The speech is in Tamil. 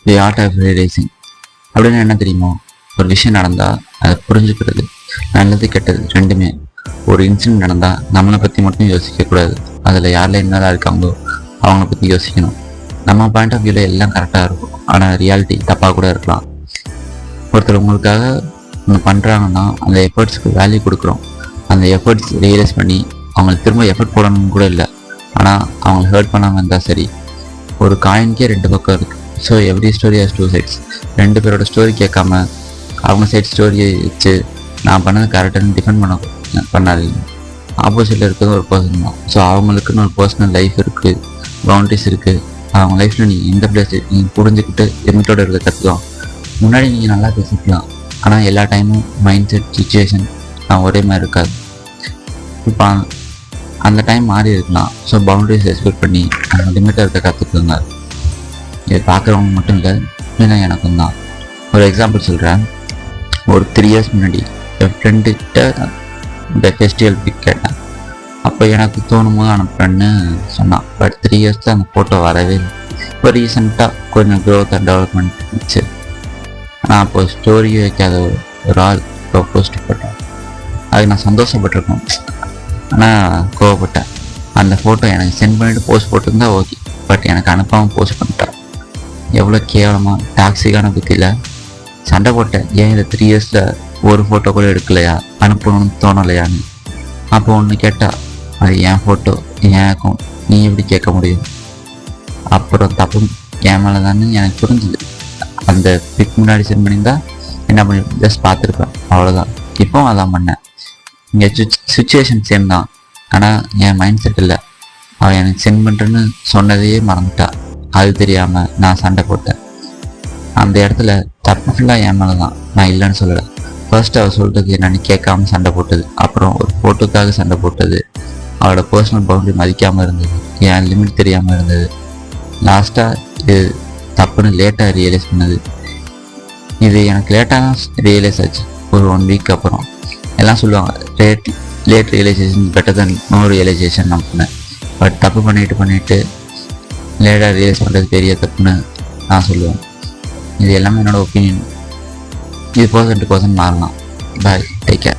The art of realising. அப்படின்னு என்ன தெரியுமோ, ஒரு விஷயம் நடந்தால் அதை புரிஞ்சுக்கிறது, நல்லது கெட்டது ரெண்டுமே. ஒரு இன்சிடென்ட் நடந்தால் நம்மளை பற்றி மட்டும் யோசிக்கக்கூடாது, அதில் யாரில் என்னதான் இருக்காங்களோ அவங்கள பற்றி யோசிக்கணும். நம்ம பாயிண்ட் ஆஃப் வியூவில் எல்லாம் கரெக்டாக இருக்கும், ஆனால் ரியாலிட்டி தப்பாக கூட இருக்கலாம். ஒருத்தர் உங்களுக்காக ஒன்று பண்ணுறாங்கன்னா அந்த எஃபர்ட்ஸ்க்கு வேல்யூ கொடுக்குறோம். அந்த எஃபர்ட்ஸ் ரியலைஸ் பண்ணி அவங்களுக்கு திரும்ப எஃபர்ட் போடணும்னு கூட இல்லை, ஆனால் அவங்களை ஹர்ட் பண்ணாமல் இருந்தால் சரி. ஒரு காயின்கே ரெண்டு பக்கம் இருக்குது. So every story has two sides. ரெண்டு பேரோட ஸ்டோரி கேட்காம அவங்க சைட் ஸ்டோரியை வச்சு நான் பண்ணது கரெக்டானு டிஃபெண்ட் பண்ணாதீங்க. ஆப்போசிட்டில் இருக்கிறது ஒரு பர்சன் தான். ஸோ அவங்களுக்குன்னு ஒரு பர்சனல் லைஃப் இருக்குது, பவுண்டரிஸ் இருக்குது. அவங்க லைஃப்பில் நீங்கள் எந்த பிளேஸ் நீங்கள் புரிஞ்சுக்கிட்டு லிமிட்டோடு இருக்க கற்றுக்கலாம். முன்னாடி நீங்கள் நல்லா பேசிக்கலாம், ஆனால் எல்லா டைமும் மைண்ட் செட் சுச்சுவேஷன் ஒரே மாதிரி இருக்காது. இப்போ அந்த டைம் மாறி இருக்கலாம். ஸோ பவுண்டரிஸ் ரெஸ்பெக்ட் பண்ணி அந்த லிமிட்டாக இருக்க கற்றுக்குங்க. இதை பார்க்குறவங்க மட்டும் இல்லை, இல்லை எனக்கும் தான். ஒரு எக்ஸாம்பிள் சொல்கிறேன். ஒரு 3 years முன்னாடி என் ஃப்ரெண்டுக்கிட்ட இந்த ஃபெஸ்டிவல் பிக் கேட்டேன். அப்போ எனக்கு தோணும் போது அனுப்புறேன்னு சொன்னான். பட் 3 yearsல அந்த ஃபோட்டோ வரவே இல்லை. இப்போ ரீசெண்டாக கொஞ்சம் க்ரோத் அண்ட் டெவலப்மெண்ட் இருந்துச்சு. நான் அப்போ ஸ்டோரி வைக்காத ஒரு ஆள் இப்போ போஸ்ட் போட்டேன். அதுக்கு நான் சந்தோஷப்பட்டிருக்கேன், ஆனால் கோவப்பட்டேன். அந்த ஃபோட்டோ எனக்கு சென்ட் பண்ணிவிட்டு போஸ்ட் போட்டிருந்தா ஓகே, பட் எனக்கு அனுப்பாமல் போஸ்ட் பண்ணிட்டேன். எவ்வளோ கேவலமாக டாக்ஸிக்கான புத்தியில் சண்டை போட்டேன். ஏன் இந்த 3 yearsல ஒரு ஃபோட்டோ கூட எடுக்கலையா, அனுப்பணும்னு தோணலையான்னு. அப்போ ஒன்று கேட்டால் அது என் ஃபோட்டோ, என் அக்கௌண்ட், நீ எப்படி கேட்க முடியும்? அப்புறம் தப்பு என் மேலே தானே எனக்கு புரிஞ்சுது. அந்த பிக் முன்னாடி சென்ட் பண்ணியிருந்தா என்ன பண்ணி ஜஸ்ட் பார்த்துருப்பேன், அவ்வளோதான். இப்போ அதான் பண்ணேன். இங்கே சுச்சுவேஷன் சேம் தான், ஆனால் என் மைண்ட் செட் இல்லை. அவன் எனக்கு சென்ட் பண்ணுறேன்னு சொன்னதையே மறந்துட்டா. அது தெரியாமல் நான் சண்டை போட்டேன். அந்த இடத்துல தப்பு ஃபுல்லாக என் மேலே தான், நான் இல்லைன்னு சொல்லலை. ஃபர்ஸ்ட் அவள் சொல்லிட்டது என்னன்னு கேட்காம சண்டை போட்டது, அப்புறம் ஒரு ஃபோட்டோக்காக சண்டை போட்டது, அவளோட பர்சனல் பவுண்டரி மதிக்காமல் இருந்தது, என் லிமிட் தெரியாமல் இருந்தது. லாஸ்ட்டாக இது தப்புன்னு லேட்டாக ரியலைஸ் பண்ணது. இது எனக்கு லேட்டாக தான் ரியலைஸ் ஆச்சு. ஒரு 1 week அப்புறம் எல்லாம் சொல்லுவாங்க, late realization better than no realization. நான் பண்ணேன். பட் தப்பு பண்ணிட்டு லேட்டாக ரியலைஸ் பண்ணுறது பெரிய தப்புன்னு நான் சொல்லுவேன். இது எல்லாமே என்னோடய ஒப்பீனியன். இது பர்சன் டு பர்சன் மாறலாம். பாய், டேக் கேர்.